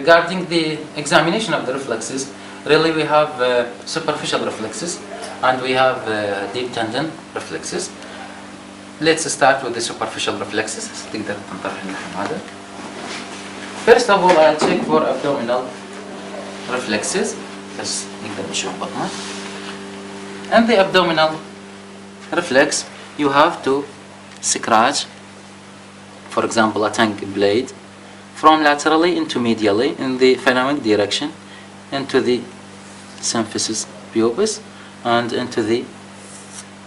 Regarding the examination of the reflexes, really we have superficial reflexes and we have deep tendon reflexes. Let's start with the superficial reflexes. تقدر تنطرح اللحم هذا. First of all, I'll check for abdominal reflexes. بس نقدر نشوف بطنه. And the abdominal reflex, you have to scratch, for example, a tongue blade from laterally into medially in the phenomic direction into the symphysis pubis and into the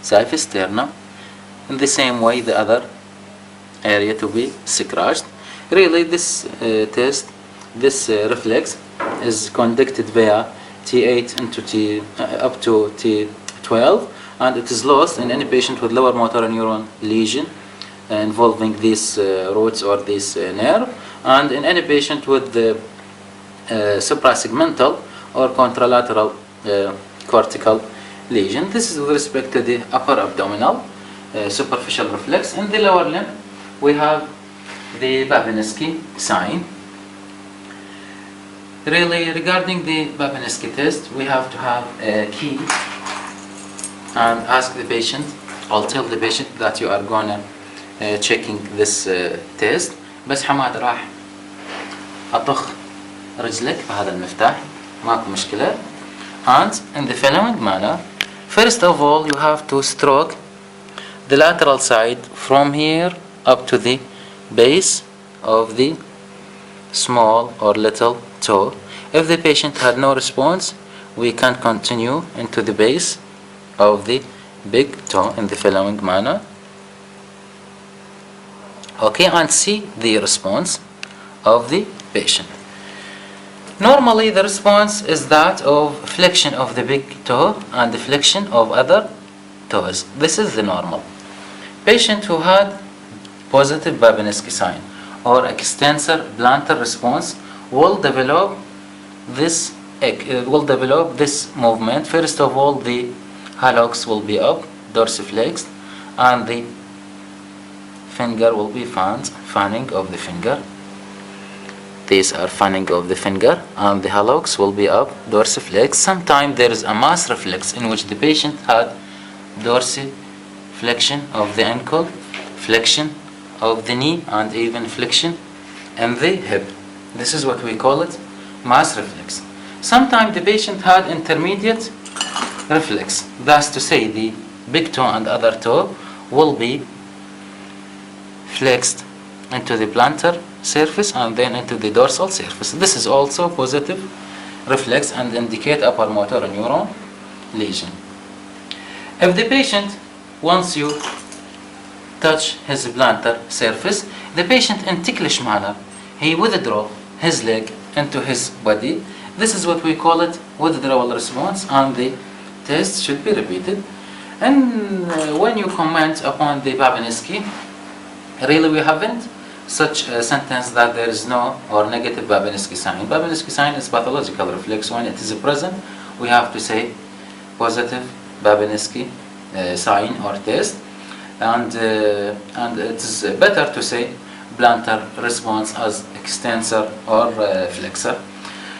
xiphoid sternum. In the same way, the other area to be scratched. Really, this test, this reflex is conducted via T8 into up to T12, and it is lost in any patient with lower motor neuron lesion involving these roots or this nerve, and in any patient with the suprasegmental or contralateral cortical lesion. This is with respect to the upper abdominal superficial reflex. In the lower limb, we have the Babinski sign. Really, regarding the Babinski test, we have to have a key and ask the patient, or tell the patient that you are gonna checking this test. بس حماد راح أطخ رجلك بهذا المفتاح، ماكو مشكلة. And in the following manner, first of all, you have to stroke the lateral side from here up to the base of the small or little toe. If the patient had no response, we can continue into the base of the big toe in the following manner. Okay, and see the response of the patient. Normally, the response is that of flexion of the big toe and the flexion of other toes. This is the normal. Patient who had positive Babinski sign or extensor plantar response will develop this movement. First of all, the hallux will be up, dorsiflexed, and the finger will be fanning of the finger. These are fanning of the finger, and the hallux will be up, dorsiflexed. Sometimes there is a mass reflex in which the patient had dorsiflexion of the ankle, flexion of the knee, and even flexion in the hip. This is what we call it, mass reflex. Sometimes the patient had intermediate reflex. That's to say, the big toe and other toe will be flexed into the plantar surface and then into the dorsal surface. This is also positive reflex and indicate upper motor neuron lesion. If the patient, once you touch his plantar surface, the patient in ticklish manner, he withdraw his leg into his body. This is what we call it withdrawal response, and the test should be repeated. And when you comment upon the Babinski, really we haven't such a sentence that there is no or negative Babinski sign. Babinski sign is pathological reflex. When it is present, we have to say positive Babinski sign or test, and it is better to say plantar response as extensor or flexor.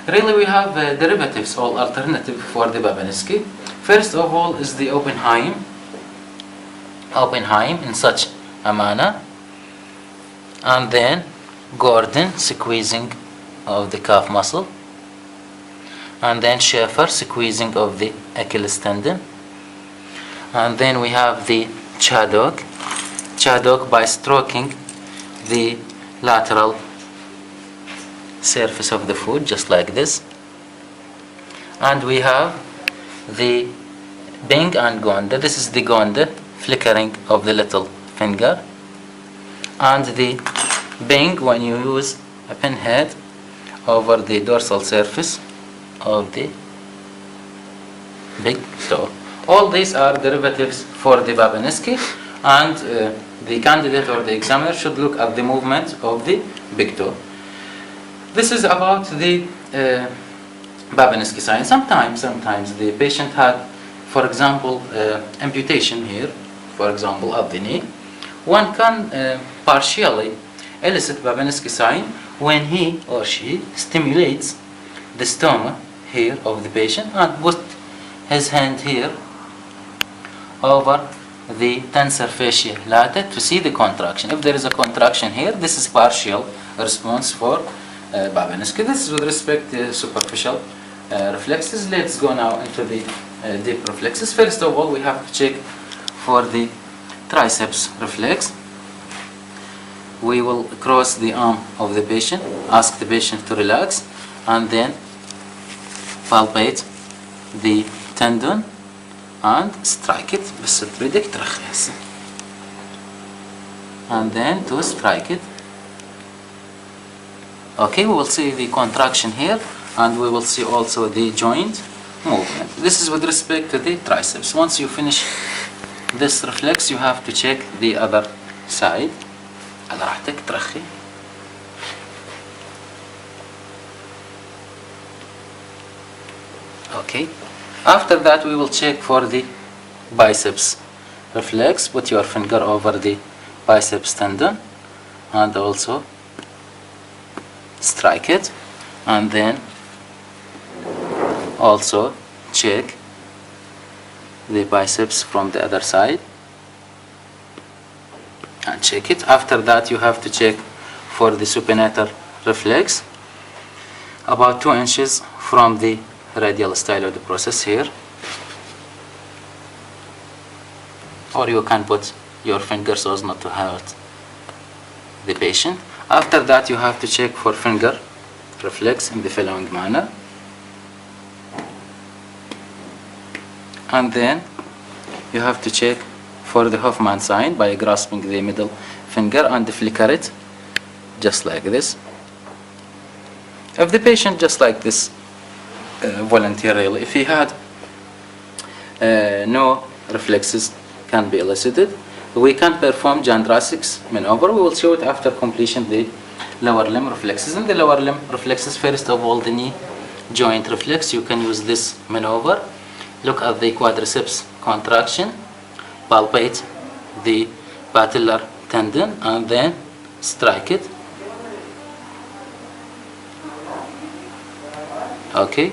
Really, we have derivatives or alternative for the Babinski. First of all is the Oppenheim in such a manner, and then Gordon squeezing of the calf muscle, and then Schaefer squeezing of the Achilles tendon, and then we have the Chaddock by stroking the lateral surface of the foot just like this, and we have the Bing and Gonda. This is the Gonda flickering of the little finger, and the Bing when you use a pinhead over the dorsal surface of the big toe. All these are derivatives for the Babinski, and the candidate or the examiner should look at the movement of the big toe. This is about the Babinski sign. Sometimes the patient had, for example, amputation here, for example, at the knee. One can partially elicit Babinski sign when he or she stimulates the stoma here of the patient and put his hand here over the tensor fasciae lata to see the contraction. If there is a contraction here, this is partial response for Babinski. This is with respect to superficial reflexes. Let's go now into the deep reflexes. First of all, we have to check for the triceps reflex. We will cross the arm of the patient, ask the patient to relax, and then palpate the tendon and strike it. بس تريدك ترخي هسه. And then to strike it. Okay, we will see the contraction here, and we will see also the joint movement. This is with respect to the triceps. Once you finish this reflex, you have to check the other side. على راحتك ترخي. Okay. After that, we will check for the biceps reflex. Put your finger over the biceps tendon and also strike it, and then also check the biceps from the other side and check it. After that, you have to check for the supinator reflex about 2 inches from the radial style of the process here, or you can put your finger so as not to hurt the patient. After that, you have to check for finger reflex in the following manner, and then you have to check for the Hoffman sign by grasping the middle finger and flicker it just like this. If the patient just like this voluntarily, if he had no reflexes can be elicited, we can perform Chandrasek's maneuver. We will show it after completion the lower limb reflexes. In the lower limb reflexes, first of all, the knee joint reflex, you can use this maneuver. Look at the quadriceps contraction, palpate the patellar tendon, and then strike it. Okay,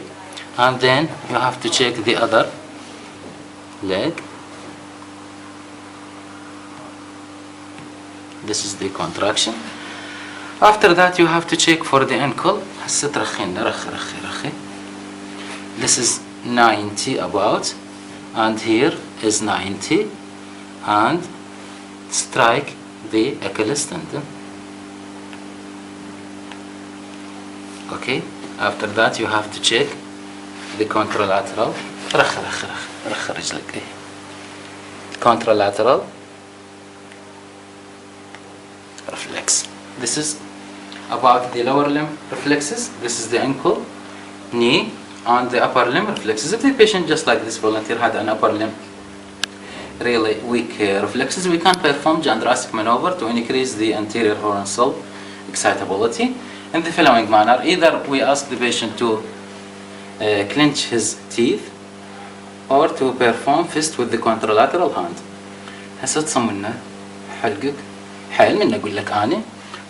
and then you have to check the other leg. This is the contraction. After that, you have to check for the ankle. This is 90 about, and here is 90, and strike the Achilles tendon. Okay, after that you have to check the contralateral contralateral reflex. This is about the lower limb reflexes. This is the ankle, knee, and the upper limb reflexes. If the patient just like this volunteer had an upper limb really weak reflexes, we can perform Chandrasek maneuver to increase the anterior horn cell excitability in the following manner. Either we ask the patient to clench his teeth or to perform fist with the contralateral hand. هسه تصمنا حلقك حال من أقول لك أنا.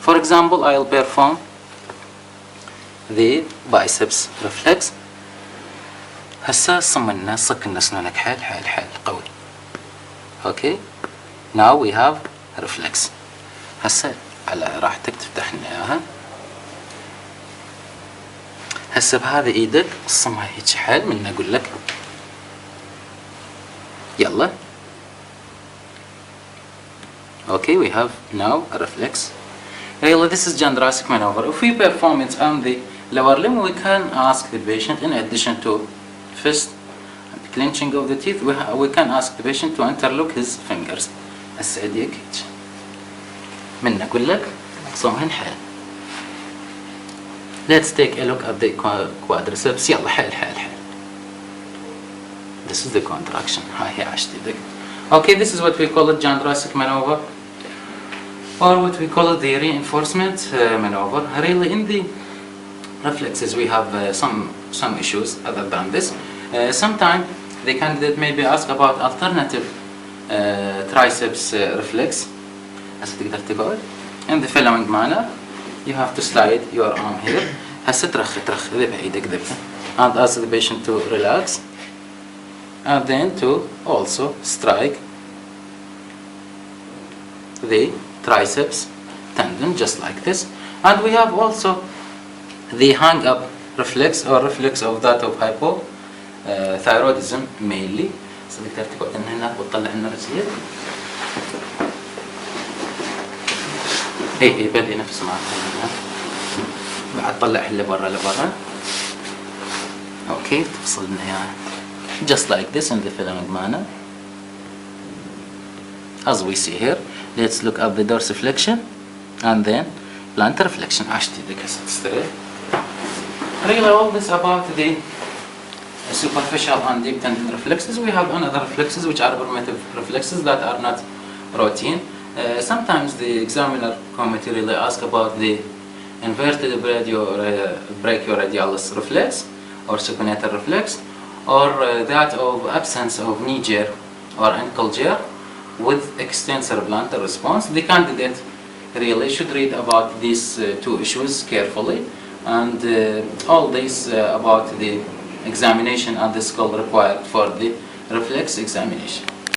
For example, I'll perform the biceps reflex. هسه صمنا صكنا أسنانك حال حال حال قوي. Okay, now we have reflex. هسه على راحتك تفتح لنا إياها. هسه بهذا إيدك صمها هيك حال من أقول لك. يلا. Okay, we have now a reflex. Really, this is Chandrasek maneuver. If we perform it on the lower limb, we can ask the patient, in addition to fist and clenching of the teeth, we can ask the patient to interlock his fingers. هسه ايديك هيك. من أقول لك صمهن حال. Let's take a look at the quadriceps. يلا حال حال حال. This is the contraction. هاي عشت ايدك. Okay, this is what we call it Chandrasek maneuver, or what we call it the reinforcement maneuver. Really, in the reflexes we have some issues other than this. Sometimes the candidate may be asked about alternative triceps reflex. هسه تقدر تقعد. in the following manner. You have to slide your arm here. هسه ترخ ذبها ايدك ذبها. And ask the patient to relax. And then to also strike the triceps tendon just like this. And we have also the hang up reflex or reflex of that of hypothyroidism mainly. So بدك تقعد هنا وتطلع لنا رجليك. اي بدي نفس معك. بعد طلعها لبرا. اوكي تفصل لنا اياها. Just like this in the following manner. As we see here, let's look up the dorsiflexion and then plantar flexion. عشت يدك هسه تستريح. Really all this about the superficial and deep tendon reflexes. We have another reflexes which are primitive reflexes that are not routine. Sometimes the examiner committee really ask about the inverted brachioradialis reflex or supinator reflex, or that of absence of knee jar or ankle jar with extensor plantar response. The candidate really should read about these two issues carefully, and all this about the examination and the skill required for the reflex examination.